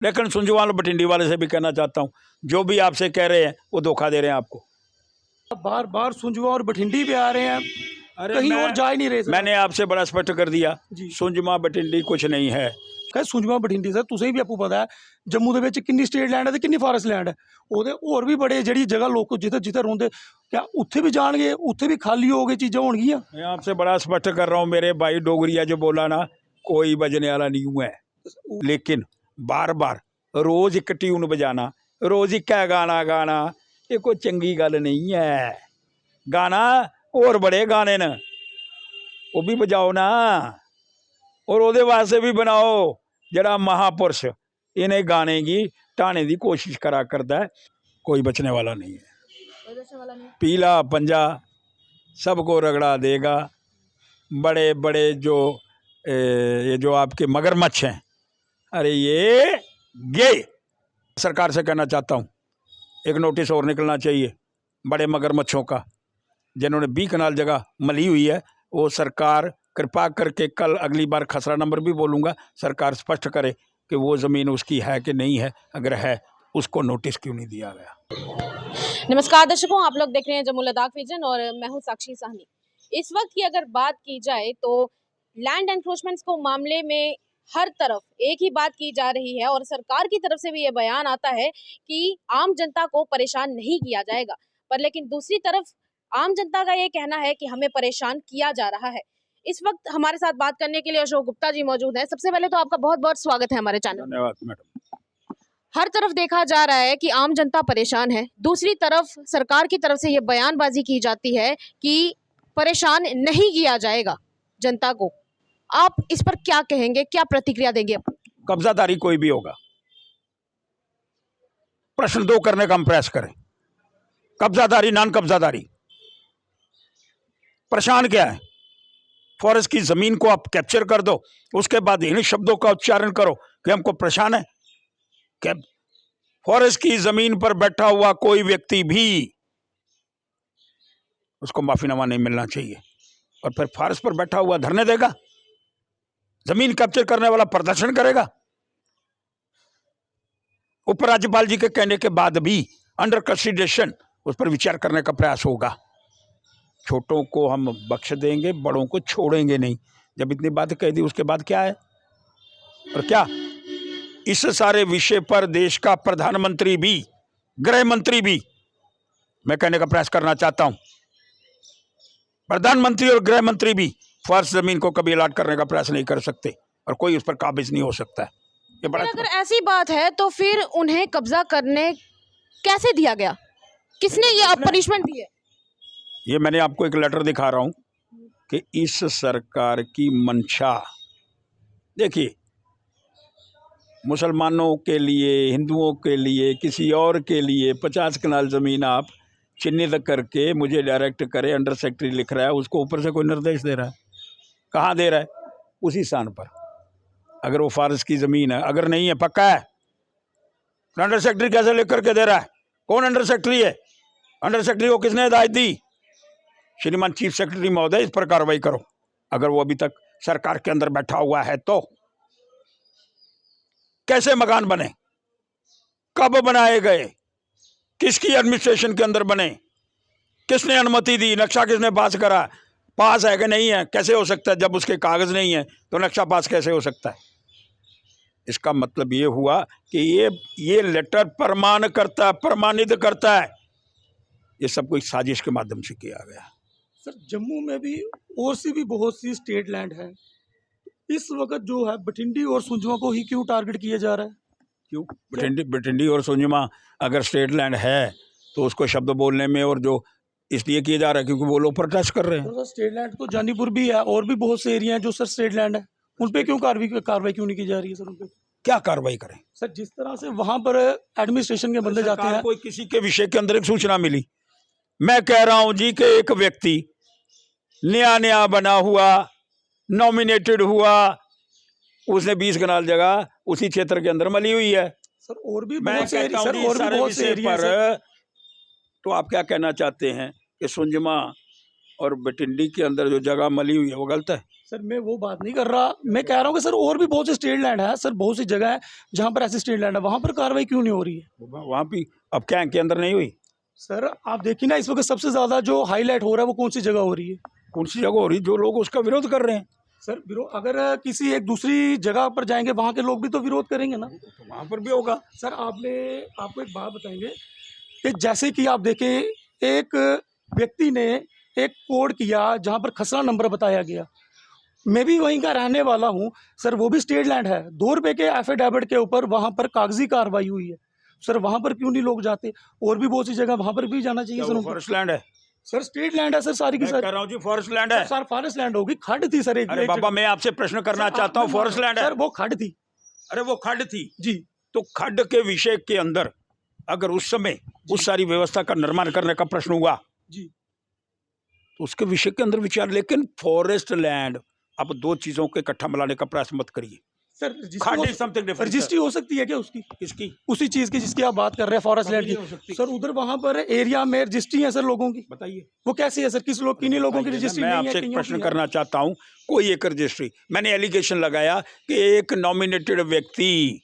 लेकिन सुंजवाल और बठिंडी वाले से भी कहना चाहता हूँ, जो भी आपसे कह रहे हैं वो धोखा दे रहे हैं आपको। बार बार सुंजवा और बठिंडी पे आ रहे हैं, कहीं और जा ही नहीं रहे सर। मैंने आपसे बड़ा स्पष्ट कर दिया जी। सुंजमा बठिंडी कुछ नहीं है। कह सुंजवा बठिंडी सर तुसें भी आपको पता है जम्मू दे विच किन्नी स्टेट लैंड है ते किन्नी फॉरेस्ट लैंड है, ओहदे होर भी बड़े जेहड़ी जगह लोग जिथे जिथे रौंदे, क्या उत्थे भी जाणगे, उत्थे भी खाली हो गए चीज़ां होणगियां। मैं आपसे बड़ा स्पष्ट कर रहा हूँ मेरे भाई, डोगरिया जो बोला ना, कोई बजने वाला नहीं हुआ है। लेकिन बार बार रोज एक ट्यून बजाना, रोज एक गाना गाना, ये कोई चंगी गल नहीं है। गाना और बड़े गाने न वो भी बजाओ ना, और ओदे वास्ते भी बनाओ जड़ा महापुरुष इन्हें गाने की टाने की कोशिश करा करता है। कोई बचने वाला नहीं है। पीला पंजा सबको रगड़ा देगा। बड़े बड़े जो ये जो आपके मगरमच्छ हैं, अरे ये सरकार से कहना चाहता हूँ, एक नोटिस और निकलना चाहिए बड़े मगरमच्छों का, जिन्होंने 20 कनाल जगह मली हुई है। वो सरकार कृपा करके, कल अगली बार खसरा नंबर भी बोलूँगा, सरकार स्पष्ट करे कि वो ज़मीन उसकी है कि नहीं है। अगर है उसको नोटिस क्यों नहीं दिया गया। नमस्कार दर्शकों, आप लोग देख रहे हैं जम्मू लद्दाख विजन और मैं हूं साक्षी साहनी। इस वक्त की अगर बात की जाए तो लैंड एनक्रोचमेंट्स को मामले में हर तरफ एक ही बात की जा रही है और सरकार की तरफ से भी ये बयान आता है कि आम जनता को परेशान नहीं किया जाएगा, पर लेकिन दूसरी तरफ आम जनता का ये कहना है कि हमें परेशान किया जा रहा है। इस वक्त हमारे साथ बात करने के लिए अशोक गुप्ता जी मौजूद हैं। सबसे पहले तो आपका बहुत बहुत स्वागत है हमारे चैनल। धन्यवाद मैडम। हर तरफ देखा जा रहा है कि आम जनता परेशान है, दूसरी तरफ सरकार की तरफ से ये बयानबाजी की जाती है कि परेशान नहीं किया जाएगा जनता को। आप इस पर क्या कहेंगे, क्या प्रतिक्रिया देंगे? कब्जादारी कोई भी होगा, प्रश्न 2 करने का हम प्रयास करें। कब्जादारी नॉन कब्जादारी, परेशान क्या है? फॉरेस्ट की जमीन को आप कैप्चर कर दो, उसके बाद इन शब्दों का उच्चारण करो कि हमको परेशान है। क्या फॉरेस्ट की जमीन पर बैठा हुआ कोई व्यक्ति भी, उसको माफीनामा नहीं मिलना चाहिए, और फिर फॉरेस्ट पर बैठा हुआ धरने देगा? जमीन कैप्चर करने वाला प्रदर्शन करेगा? उपराज्यपाल जी के कहने के बाद भी अंडर कंसिडरेशन उस पर विचार करने का प्रयास होगा। छोटों को हम बख्श देंगे, बड़ों को छोड़ेंगे नहीं। जब इतनी बात कह दी उसके बाद क्या है? और क्या इस सारे विषय पर देश का प्रधानमंत्री भी, गृह मंत्री भी, मैं कहने का प्रयास करना चाहता हूं, प्रधानमंत्री और गृह मंत्री भी फॉरेस्ट जमीन को कभी अलॉट करने का प्रयास नहीं कर सकते और कोई उस पर काबिज नहीं हो सकता है। ये बड़ा, अगर ऐसी बात है तो फिर उन्हें कब्जा करने कैसे दिया गया? किसने ये पनिशमेंट दी है? ये मैंने आपको एक लेटर दिखा रहा हूं कि इस सरकार की मंशा, देखिए, मुसलमानों के लिए, हिंदुओं के लिए, किसी और के लिए 50 कनाल ज़मीन आप चिन्हित करके मुझे डायरेक्ट करे, अंडर सेक्रेटरी लिख रहा है, उसको ऊपर से कोई निर्देश दे रहा है? कहाँ दे रहा है? उसी स्थान पर। अगर वो फॉरेस्ट की ज़मीन है, अगर नहीं है, पक्का है, तो अंडर सेक्रेटरी कैसे लिख करके दे रहा है? कौन अंडर सेक्रेटरी है? अंडर सेक्रेटरी को किसने हिदायत दी? श्रीमान चीफ सेक्रेटरी महोदय, इस पर कार्रवाई करो। अगर वो अभी तक सरकार के अंदर बैठा हुआ है तो कैसे मकान बने, कब बनाए गए, किसकी एडमिनिस्ट्रेशन के अंदर बने, किसने अनुमति दी, नक्शा किसने पास करा, पास है कि नहीं है? कैसे हो सकता है? जब उसके कागज नहीं है तो नक्शा पास कैसे हो सकता है? इसका मतलब ये हुआ कि ये लेटर प्रमाणित करता है ये सब कोई साजिश के माध्यम से किया गया। सर जम्मू में भी और सी भी बहुत सी स्टेट लैंड है, इस वक्त जो है बठिंडी और सुंजमा को ही क्यों टारगेट किया जा रहा है? क्यों बठिंडी और सुंजमा अगर स्टेट लैंड है तो उसको शब्द बोलने में और जो इसलिए किया जा रहा है क्योंकि वो लोग प्रोटेस्ट कर रहे हैं। तो स्टेट लैंड तो जानीपुर भी है और भी बहुत से एरिया हैं जो सर स्टेट लैंड है, उन पे क्यों कार्रवाई क्यों नहीं की जा रही है सर? उन पे क्या कार्रवाई करें सर? जिस तरह से वहां पर एडमिनिस्ट्रेशन के बंदे जाते हैं, कोई किसी के विषय के अंदर एक सूचना मिली, मैं कह रहा हूं जी कि एक व्यक्ति नया बना हुआ, नॉमिनेटेड हुआ, उसने 20 कनाल जगह उसी क्षेत्र के अंदर मली हुई है। सर और भी मैं कहता हूं जी सारे विषय पर, तो आप क्या कहना चाहते हैं कि सुंजमा और बठिंडी के अंदर जो जगह मली हुई है वो गलत है? सर मैं वो बात नहीं कर रहा, मैं कह रहा हूँ कि सर और भी बहुत से स्टेट लैंड है सर, बहुत सी जगह है जहाँ पर ऐसे स्टेट लैंड है, वहाँ पर कार्रवाई क्यों नहीं हो रही है? वहाँ भी अब क्या के अंदर नहीं हुई? सर आप देखिए ना, इस वक्त सबसे ज्यादा जो हाईलाइट हो रहा है वो कौन सी जगह हो रही है? कौन सी जगह हो रही? जो लोग उसका विरोध कर रहे हैं। सर विरोध अगर किसी एक दूसरी जगह पर जाएंगे वहाँ के लोग भी तो विरोध करेंगे ना। तो वहाँ पर भी होगा। सर आपको एक बात बताएंगे कि जैसे कि आप देखें, एक व्यक्ति ने एक कोड किया जहाँ पर खसरा नंबर बताया गया, मैं भी वहीं का रहने वाला हूँ सर, वो भी स्टेट लैंड है, 2 रुपए के एफिडेविट के ऊपर वहाँ पर कागजी कार्रवाई हुई है सर, वहाँ पर क्यों नहीं लोग जाते? और भी बहुत सी जगह वहाँ पर भी जाना चाहिए सर। फॉरेस्ट लैंड है सर, स्टेट लैंड है सर, सारी की मैं सारी। कह रहा हूँ जी, फॉरेस्ट लैंड है सर फॉरेस्ट लैंड होगी, खड्ड थी सर एक। अरे बाबा मैं आपसे प्रश्न करना चाहता हूँ, फॉरेस्ट लैंड है सर, वो खड्ड थी। अरे वो खड्ड थी जी। तो खड्ड के विषय के अंदर अगर उस समय उस सारी व्यवस्था का निर्माण करने का प्रश्न हुआ जी, तो उसके विषय के अंदर विचार। लेकिन फॉरेस्ट लैंड, आप दो चीजों को इकट्ठा मिलाने का प्रयास मत करिए। सर रजिस्ट्री हो सकती है क्या उसकी? किसकी? उसी चीज की जिसकी आप बात कर रहे हैं, फॉरेस्ट लैंड की। सर उधर वहां पर एरिया में रजिस्ट्री है सर लोगों की, बताइए वो कैसी है सर? किन्हीं लोगों की रजिस्ट्री मैं नहीं है? आपसे एक प्रश्न करना चाहता हूं, कोई एक रजिस्ट्री, मैंने एलिगेशन लगाया कि एक नॉमिनेटेड व्यक्ति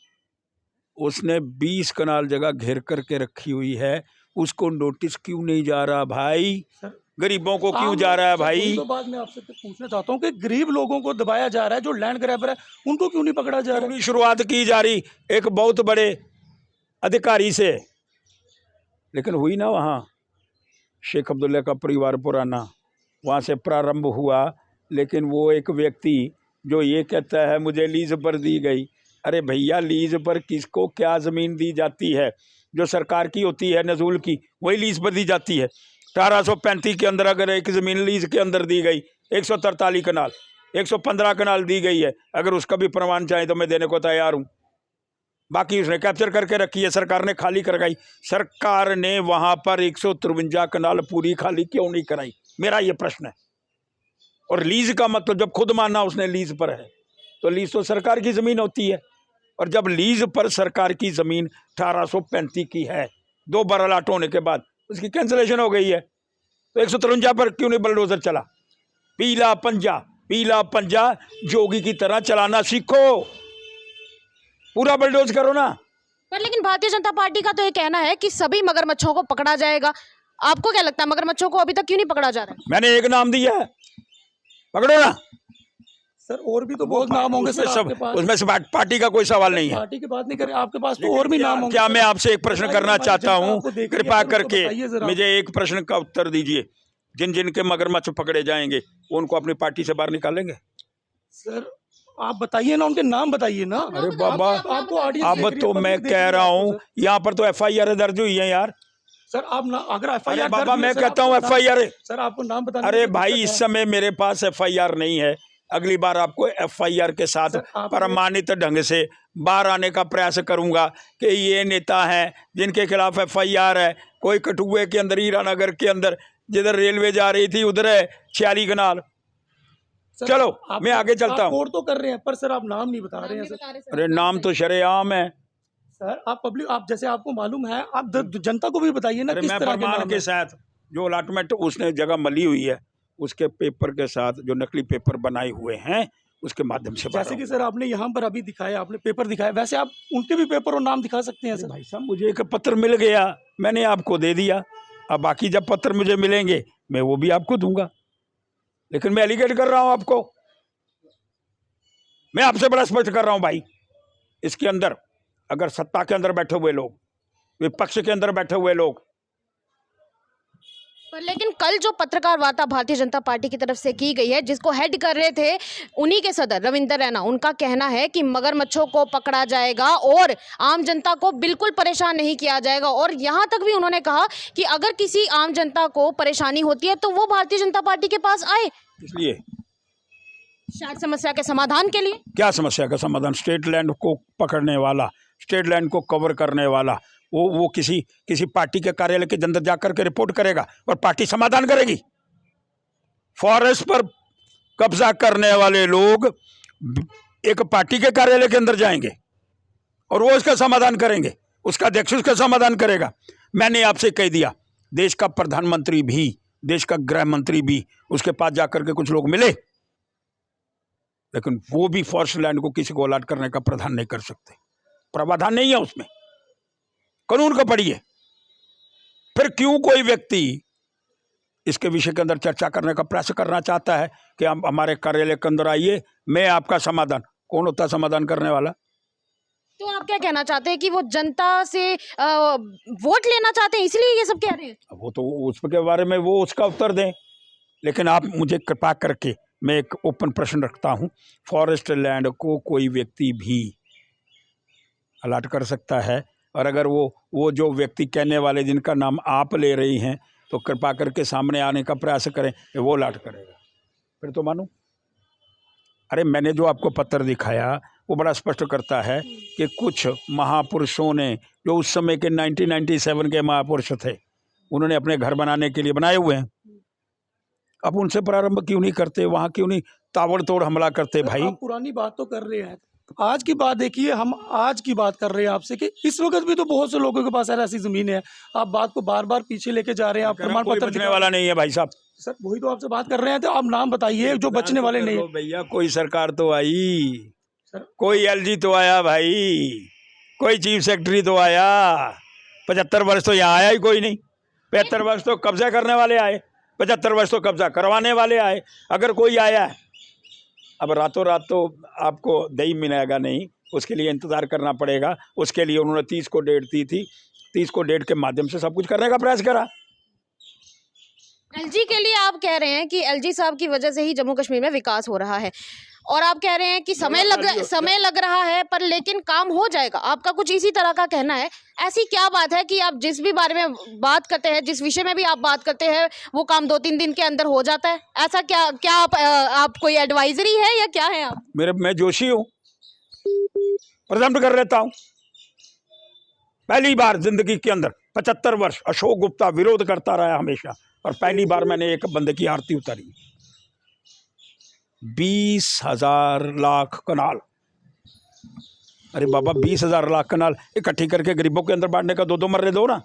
उसने 20 कनाल जगह घेर करके रखी हुई है, उसको नोटिस क्यों नहीं जा रहा भाई? गरीबों को क्यों जा रहा है भाई? तो बात मैं आपसे पूछना चाहता हूँ कि गरीब लोगों को दबाया जा रहा है, जो लैंड ग्रैबर है उनको क्यों नहीं पकड़ा जा रहा है? शुरुआत की जा रही एक बहुत बड़े अधिकारी से, लेकिन हुई ना वहाँ शेख अब्दुल्ला का परिवार पुराना, वहाँ से प्रारंभ हुआ। लेकिन वो एक व्यक्ति जो ये कहता है मुझे लीज पर दी गई, अरे भैया लीज पर किसको क्या ज़मीन दी जाती है? जो सरकार की होती है नजूल की, वही लीज पर दी जाती है। 1835 के अंदर अगर एक ज़मीन लीज के अंदर दी गई 143 कनाल, 115 कनाल दी गई है, अगर उसका भी प्रमाण चाहे तो मैं देने को तैयार हूँ। बाकी उसने कैप्चर करके रखी है, सरकार ने खाली करवाई। सरकार ने वहाँ पर 153 कनाल पूरी खाली क्यों नहीं कराई, मेरा ये प्रश्न है। और लीज का मतलब जब खुद माना उसने लीज पर है, तो लीज तो सरकार की ज़मीन होती है, और जब लीज पर सरकार की ज़मीन 1835 की है, 2 बार अलाट होने के बाद उसकी कैंसिलेशन हो गई है, तो 153 पर क्यों नहीं बलडोजर चला? पीला पंजा जोगी की तरह चलाना सीखो, पूरा बलडोज करो ना। पर लेकिन भारतीय जनता पार्टी का तो ये कहना है कि सभी मगरमच्छों को पकड़ा जाएगा। आपको क्या लगता है मगरमच्छों को अभी तक क्यों नहीं पकड़ा जा रहा है? मैंने एक नाम दिया है, पकड़ो ना सर। और भी तो बहुत नाम होंगे सर आपके पास, उसमें से पार्टी का कोई सवाल नहीं है। पार्टी की बात नहीं करें, आपके पास तो और भी नाम होंगे। क्या मैं आपसे एक प्रश्न करना चाहता हूँ, कृपया करके मुझे एक प्रश्न का उत्तर दीजिए। जिन जिन के मगरमच्छ पकड़े जाएंगे उनको अपनी पार्टी से बाहर निकालेंगे? सर आप बताइए ना, उनके नाम बताइए ना। अरे बाबा आपको अब तो मैं कह रहा हूँ, यहाँ पर तो FIR दर्ज हुई है यार। सर आप ना, अगर FIR बाबा मैं कहता हूँ FIR, सर आपको नाम बताने। अरे भाई इस समय मेरे पास FIR नहीं है, अगली बार आपको FIR के साथ प्रमाणित ढंग से बाहर आने का प्रयास करूंगा कि ये नेता हैं जिनके खिलाफ FIR है। कोई कठुए के अंदर, हीरानगर के अंदर जिधर रेलवे जा रही थी उधर है 46 कनाल। चलो मैं आगे चलता हूँ। कोर्ट तो कर रहे हैं पर सर आप नाम नहीं बता रहे हैं सर। अरे नाम तो शरेआम है सर, आप पब्लिक, आप जैसे आपको मालूम है, आप जनता को भी बताइए ना किस तरह के नाम के साथ जो अलाटमेंट उसने जगह मली हुई है उसके पेपर के साथ जो नकली पेपर बनाए हुए हैं उसके माध्यम से, जैसे कि सर आपने यहाँ पर अभी दिखाया, आपने पेपर दिखाया, वैसे आप उनके भी पेपर और नाम दिखा सकते हैं सर। भाई साहब मुझे एक पत्र मिल गया, मैंने आपको दे दिया, अब बाकी जब पत्र मुझे मिलेंगे मैं वो भी आपको दूंगा। लेकिन मैं एलिगेट कर रहा हूं आपको, मैं आपसे बड़ा स्पष्ट कर रहा हूं भाई, इसके अंदर अगर सत्ता के अंदर बैठे हुए लोग, विपक्ष के अंदर बैठे हुए लोग। पर लेकिन कल जो पत्रकार वार्ता भारतीय जनता पार्टी की तरफ से की गई है, जिसको हेड कर रहे थे उन्हीं के सदर रविंदर रैना, उनका कहना है कि मगरमच्छों को पकड़ा जाएगा और आम जनता को बिल्कुल परेशान नहीं किया जाएगा। और यहाँ तक भी उन्होंने कहा कि अगर किसी आम जनता को परेशानी होती है तो वो भारतीय जनता पार्टी के पास आए। इसलिए शायद समस्या के समाधान के लिए। क्या समस्या का समाधान? स्टेट लैंड को पकड़ने वाला, स्टेट लैंड को कवर करने वाला वो किसी पार्टी के कार्यालय के अंदर जाकर के रिपोर्ट करेगा और पार्टी समाधान करेगी। फॉरेस्ट पर कब्जा करने वाले लोग एक पार्टी के कार्यालय के अंदर जाएंगे और वो इसका समाधान करेंगे, उसका अध्यक्ष उसका समाधान करेगा। मैंने आपसे कह दिया, देश का प्रधानमंत्री भी, देश का गृह मंत्री भी, उसके पास जाकर के कुछ लोग मिले, लेकिन वो भी फॉरेस्ट लैंड को किसी को अलाट करने का प्रावधान नहीं कर सकते, प्रावधान नहीं है उसमें, कानून का पढ़िए। फिर क्यों कोई व्यक्ति इसके विषय के अंदर चर्चा करने का प्रयास करना चाहता है कि हम हमारे कार्यालय के अंदर आइए, मैं आपका समाधान, कौन होता समाधान करने वाला? तो आप क्या कहना चाहते हैं कि वो जनता से वोट लेना चाहते हैं इसलिए ये सब कह रहे हैं? वो तो उसके बारे में वो उसका उत्तर दें, लेकिन आप मुझे कृपा करके, मैं एक ओपन प्रश्न रखता हूँ, फॉरेस्ट लैंड को कोई व्यक्ति भी अलाट कर सकता है, और अगर वो जो व्यक्ति कहने वाले जिनका नाम आप ले रही हैं, तो कृपा करके सामने आने का प्रयास करें कि वो अलाट करेगा, फिर तो मानो। अरे मैंने जो आपको पत्र दिखाया वो बड़ा स्पष्ट करता है कि कुछ महापुरुषों ने, जो उस समय के 1997 के महापुरुष थे, उन्होंने अपने घर बनाने के लिए बनाए हुए हैं। अब उनसे प्रारंभ क्यों नहीं करते, वहाँ क्यों नहीं ताबड़तोड़ हमला करते भाई? आप पुरानी बात तो कर रहे हैं, आज की बात देखिए, हम आज की बात कर रहे हैं आपसे कि इस वक्त भी तो बहुत से लोगों के पास ऐसी जमीन है। आप बात को बार बार पीछे लेके जा रहे हैं, आप प्रमाण पत्र बचने वाला नहीं है भाई साहब। सर वही तो आपसे बात कर रहे हैं, तो आप नाम बताइए जो बचने वाले नहीं है। भैया कोई सरकार तो आई, सर कोई एलजी तो आया भाई, कोई चीफ सेक्रेटरी तो आया, 75 वर्ष तो यहाँ आया ही कोई नहीं। 75 वर्ष तो कब्जा करने वाले आए, 75 वर्ष तो कब्जा करवाने वाले आए, अगर कोई आया। अब रातों रात तो आपको दही मिलेगा नहीं, उसके लिए इंतज़ार करना पड़ेगा। उसके लिए उन्होंने 30 को डेट दी थी, 30 को डेट के माध्यम से सब कुछ करने का प्रयास करा। एलजी के लिए आप कह रहे हैं कि एलजी साहब की वजह से ही जम्मू कश्मीर में विकास हो रहा है, और आप कह रहे हैं कि समय लग रहा है पर लेकिन काम हो जाएगा। आपका कुछ इसी तरह का कहना है। ऐसी क्या बात है कि आप जिस भी बारे में बात करते हैं, जिस विषय में भी आप बात करते हैं, वो काम 2-3 दिन के अंदर हो जाता है? ऐसा क्या आप कोई एडवाइजरी है या क्या है आप? मैं जोशी हूँ, प्रेजेंट कर लेता हूँ। पहली बार जिंदगी के अंदर 75 वर्ष अशोक गुप्ता विरोध करता रहा हमेशा, और पहली बार मैंने एक बंदे की आरती उतारी। 20,000 लाख कनाल, अरे बाबा 20,000 लाख कनाल इकट्ठी करके गरीबों के अंदर बांटने का 2-2 मर्रे दो ना।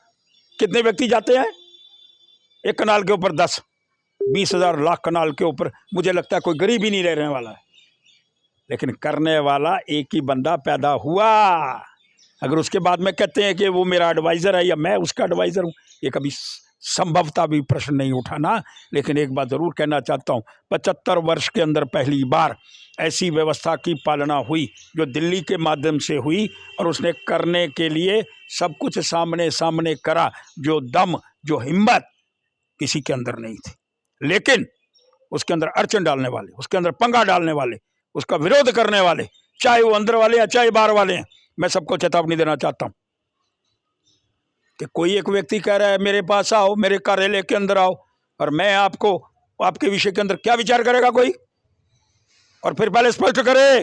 कितने व्यक्ति जाते हैं एक कनाल के ऊपर? 10। 20,000 लाख कनाल के ऊपर मुझे लगता है कोई गरीब ही नहीं रहने वाला है, लेकिन करने वाला एक ही बंदा पैदा हुआ। अगर उसके बाद में कहते हैं कि वो मेरा एडवाइज़र है या मैं उसका एडवाइज़र हूँ, ये कभी संभवता भी प्रश्न नहीं उठाना। लेकिन एक बात ज़रूर कहना चाहता हूँ, 75 वर्ष के अंदर पहली बार ऐसी व्यवस्था की पालना हुई जो दिल्ली के माध्यम से हुई, और उसने करने के लिए सब कुछ सामने सामने करा। जो दम, जो हिम्मत किसी के अंदर नहीं थी, लेकिन उसके अंदर अड़चन डालने वाले, उसके अंदर पंगा डालने वाले, उसका विरोध करने वाले, चाहे वो अंदर वाले या चाहे बाहर वाले हैं, मैं सबको चेतावनी देना चाहता हूँ कि कोई एक व्यक्ति कह रहा है मेरे पास आओ, मेरे कार्यालय के अंदर आओ, और मैं आपको आपके विषय के अंदर क्या विचार करेगा कोई? और फिर पहले स्पष्ट करे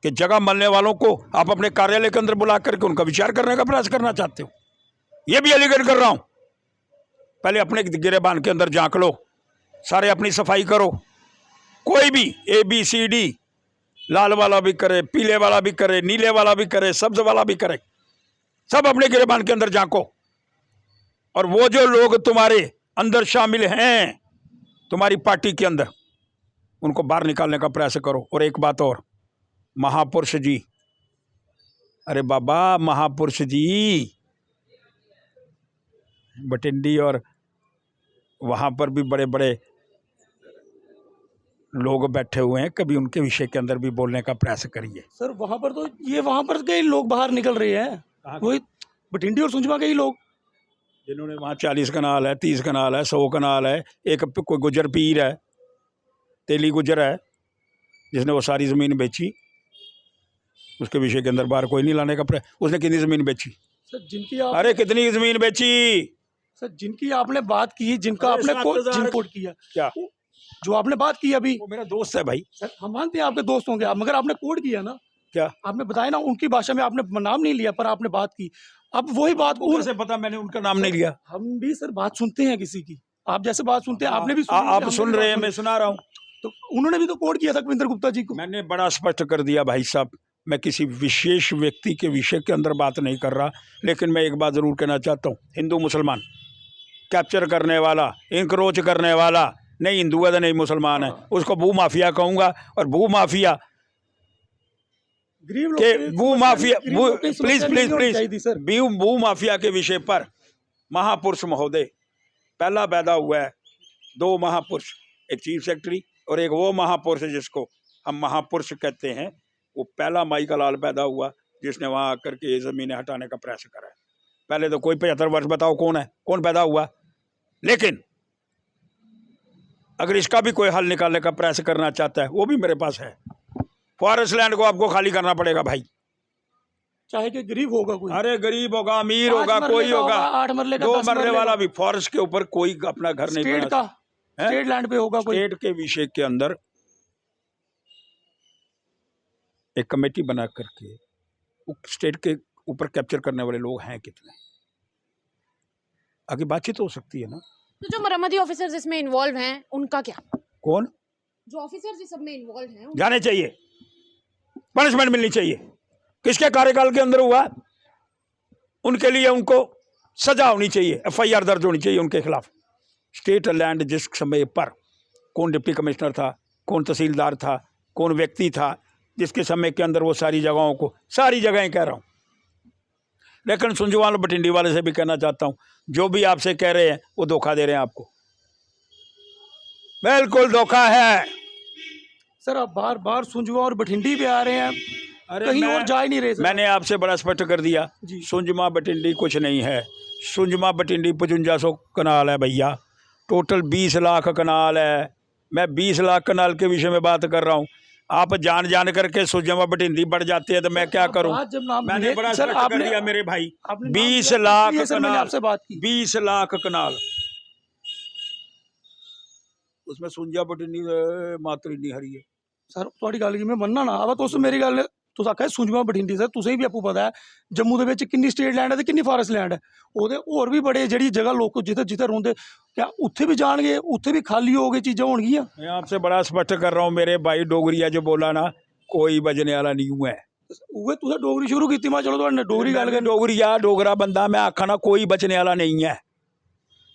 कि जगह मिलने वालों को आप अपने कार्यालय के अंदर बुला करके उनका विचार करने का प्रयास करना चाहते हो। ये भी एलिगेट कर रहा हूं। पहले अपने गिरेबान के अंदर झांक लो, सारे अपनी सफाई करो। कोई भी ABCD, लाल वाला भी करे, पीले वाला भी करे, नीले वाला भी करे, सब्ज वाला भी करे, सब अपने गिरेबान के अंदर झांको। और वो जो लोग तुम्हारे अंदर शामिल हैं, तुम्हारी पार्टी के अंदर, उनको बाहर निकालने का प्रयास करो। और एक बात और, महापुरुष जी, अरे बाबा महापुरुष जी, बटिंडी और वहाँ पर भी बड़े बड़े लोग बैठे हुए हैं, कभी उनके विषय के अंदर भी बोलने का प्रयास करिए। सर वहाँ पर तो वहाँ पर कई लोग बाहर निकल रहे हैं, वही बठिंडी और सुंजमा के ही लोग, जिन्होंने वहाँ 40 कनाल है, 30 कनाल है, 100 कनाल है। एक कोई गुजर पीर है, तेली गुजर है, जिसने वो सारी ज़मीन बेची, उसके विषय के अंदर बाहर कोई नहीं लाने का प्रयास। उसने कितनी ज़मीन बेची सर जिनकी अरे कितनी ज़मीन बेची सर जिनकी आपने बात की, जिनका आपने कोट किया, क्या जो आपने बात की अभी, वो मेरा दोस्त है भाई। सर हम मानते हैं आपके दोस्त होंगे आप, मगर आपने कोड किया ना, क्या आपने बताया ना, उनकी भाषा में आपने नाम नहीं लिया, पर आपने बात की। अब वही बात कैसे पता मैंने उनका नाम नहीं लिया? हम भी सर बात सुनते हैं किसी की, आप जैसे बात सुनते हैं, आपने भी आप सुन रहे हैं, मैं सुना रहा हूँ। तो उन्होंने भी तो कोड किया था कविंदर गुप्ता जी को। मैंने बड़ा स्पष्ट कर दिया भाई साहब, मैं किसी विशेष व्यक्ति के विषय के अंदर बात नहीं कर रहा। लेकिन मैं एक बात ज़रूर कहना चाहता हूँ, हिंदू मुसलमान कैप्चर करने वाला, इंक्रोच करने वाला, नहीं हिंदू है तो नहीं मुसलमान है, उसको भू माफिया कहूँगा। और भू माफिया गरीब लोग के की भू समस्या माफिया गरीब लोग की प्लीज समस्या प्लीज नहीं होनी प्लीज चाहिए सर। भू माफिया के विषय पर महापुरुष महोदय पहला पैदा हुआ है। 2 महापुरुष, एक चीफ सेक्रेटरी और एक वो महापुरुष जिसको हम महापुरुष कहते हैं। वो पहला माई का लाल पैदा हुआ जिसने वहां आकर के ये जमीनें हटाने का प्रयास करा है। पहले तो कोई 75 वर्ष बताओ कौन है, कौन पैदा हुआ। लेकिन अगर इसका भी कोई हल निकालने का प्रयास करना चाहता है वो भी मेरे पास है। फॉरेस्ट लैंड को आपको खाली करना पड़ेगा भाई, चाहे कि गरीब होगा कोई, अरे गरीब होगा अमीर 5 होगा मरले कोई का होगा, 8 मरले का 2 10 मरले मरले वाला का, भी फॉरेस्ट के ऊपर कोई अपना घर नहीं स्टेट बना का, है? स्टेट लैंड पे होगा कोई। स्टेट के विषय के अंदर एक कमेटी बना करके स्टेट के ऊपर कैप्चर करने वाले लोग हैं कितने, आगे बातचीत हो सकती है ना। तो जो मरम्मती ऑफिसर्स इसमें इन्वॉल्व हैं उनका क्या? कौन जो ऑफिसर्स इस सब में इन्वॉल्व हैं जाने चाहिए, पनिशमेंट मिलनी चाहिए। किसके कार्यकाल के अंदर हुआ, उनके लिए उनको सजा होनी चाहिए, FIR दर्ज होनी चाहिए उनके खिलाफ। स्टेट लैंड जिस समय पर कौन डिप्टी कमिश्नर था, कौन तहसीलदार था, कौन व्यक्ति था जिसके समय के अंदर वो सारी जगहों को, सारी जगहें कह रहा हूँ। लेकिन सुंजवाल बटिंडी वाले से भी कहना चाहता हूँ, जो भी आपसे कह रहे हैं वो धोखा दे रहे हैं आपको, बिल्कुल धोखा है। सर आप बार बार सुंजवा और बठिंडी पे आ रहे हैं, कहीं और जा ही नहीं रहे सर। मैंने आपसे बड़ा स्पष्ट कर दिया, जी। सुंजमा बटिंडी कुछ नहीं है। सुंजमा बटिंडी 5500 कनाल है भैया, टोटल 20 लाख कनाल है। मैं 20 लाख कनाल के विषय में बात कर रहा हूँ। आप जान जान करके सुंजमा बटिंडी बढ़ जाते हैं तो मैं क्या करूँ। जब नाम मैंने बड़ा सर स्पष्ट कर दिया मेरे भाई, 20 लाख कनाल, आपसे बात की 20 लाख कनाल, उसमें सुंजा बटिंडी मात्र नहीं हरी है। सर थोड़ी गल मैं मनना ना आवा तुस मेरी गल तुस आखा सुंजमा बठिंडी सर तुसें भी आपको पता है जम्मू दे विच किन्नी स्टेट लैंड है ते किन्नी फॉरेस्ट लैंड है। ओहदे होर भी बड़े जेहड़ी जगह लोग जिथे जिथे रौंदे क्या उत्थे भी जाणगे, उत्थे भी खाली हो गए चीज़ां होणगियां। मैं आपसे बड़ा स्पष्ट कर रहा हूँ मेरे भाई, डोगरिया जो बोला ना कोई बजने वाला नहीं हुआ है। उहे तुसें डोगरी शुरू कीती, मैं चलो तुहाडे डोगरी गल कर डोगरिया डोगरा बंदा मैं आखा ना कोई बचने वाला नहीं है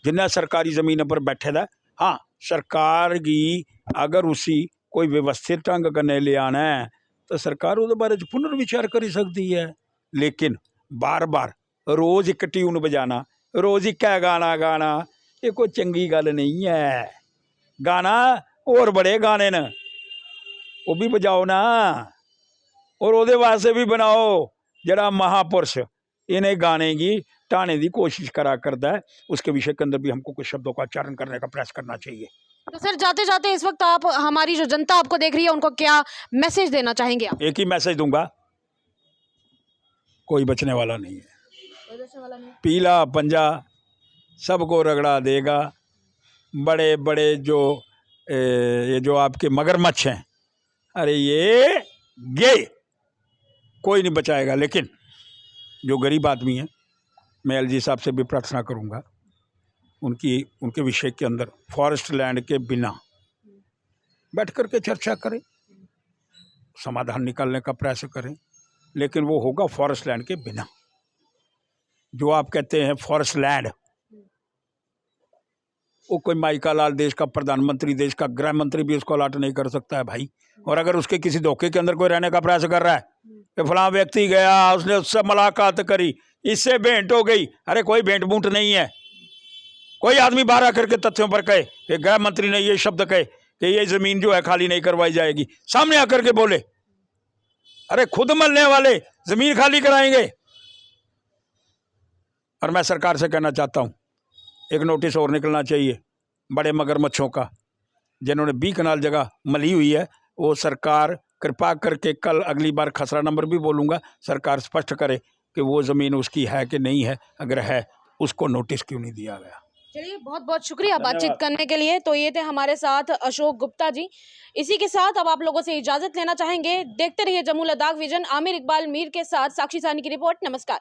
जिन्ना सरकारी जमीन पर बैठे दा। हाँ सरकार की अगर उसी कोई व्यवस्थित ढंग कन्नै ले आना है तो सरकार उहदे बारे च पुनर्विचार करी सकती है। लेकिन बार बार रोज़ एक ट्यून बजाना, रोज़ एक गाना गाना, ये कोई चंगी गल नहीं है। गाना और बड़े गाने न वो भी बजाओ ना, और ਉਹਦੇ वास्ते भी बनाओ जरा महापुरुष इन्हें गाने की टाने की कोशिश करा करता है, उसके विषय के अंदर भी हमको कुछ शब्दों का उच्चारण करने का प्रयास करना चाहिए। तो सर जाते जाते इस वक्त आप हमारी जो जनता आपको देख रही है उनको क्या मैसेज देना चाहेंगे आप? एक ही मैसेज दूंगा, कोई बचने वाला नहीं है। पीला पंजा सबको रगड़ा देगा। बड़े बड़े जो ये जो आपके मगरमच्छ हैं, अरे ये कोई नहीं बचाएगा। लेकिन जो गरीब आदमी हैं, मैं LG साहब से भी प्रार्थना करूंगा उनके विषय के अंदर फॉरेस्ट लैंड के बिना बैठ कर के चर्चा करें, समाधान निकालने का प्रयास करें। लेकिन वो होगा फॉरेस्ट लैंड के बिना। जो आप कहते हैं फॉरेस्ट लैंड, वो कोई माइका लाल देश का प्रधानमंत्री, देश का गृह मंत्री भी उसको अलाट नहीं कर सकता है भाई। और अगर उसके किसी धोखे के अंदर कोई रहने का प्रयास कर रहा है कि फलां व्यक्ति गया, उसने उससे मुलाकात करी, इससे भेंट हो गई, अरे कोई भेंट बूंट नहीं है। कोई आदमी बाहर आकर के तथ्यों पर कहे कि गृह मंत्री ने ये शब्द कहे कि ये जमीन जो है खाली नहीं करवाई जाएगी, सामने आकर के बोले, अरे खुद मरने वाले जमीन खाली कराएंगे। और मैं सरकार से कहना चाहता हूँ एक नोटिस और निकलना चाहिए बड़े मगरमच्छों का, जिन्होंने 20 कनाल जगह मली हुई है, वो सरकार कृपा करके कल अगली बार खसरा नंबर भी बोलूँगा, सरकार स्पष्ट करे कि वो ज़मीन उसकी है कि नहीं है, अगर है उसको नोटिस क्यों नहीं दिया गया। चलिए बहुत बहुत शुक्रिया बातचीत करने के लिए। तो ये थे हमारे साथ अशोक गुप्ता जी। इसी के साथ अब आप लोगों से इजाजत लेना चाहेंगे। देखते रहिए जम्मू लद्दाख विजन। आमिर इकबाल मीर के साथ साक्षी साहनी की रिपोर्ट। नमस्कार।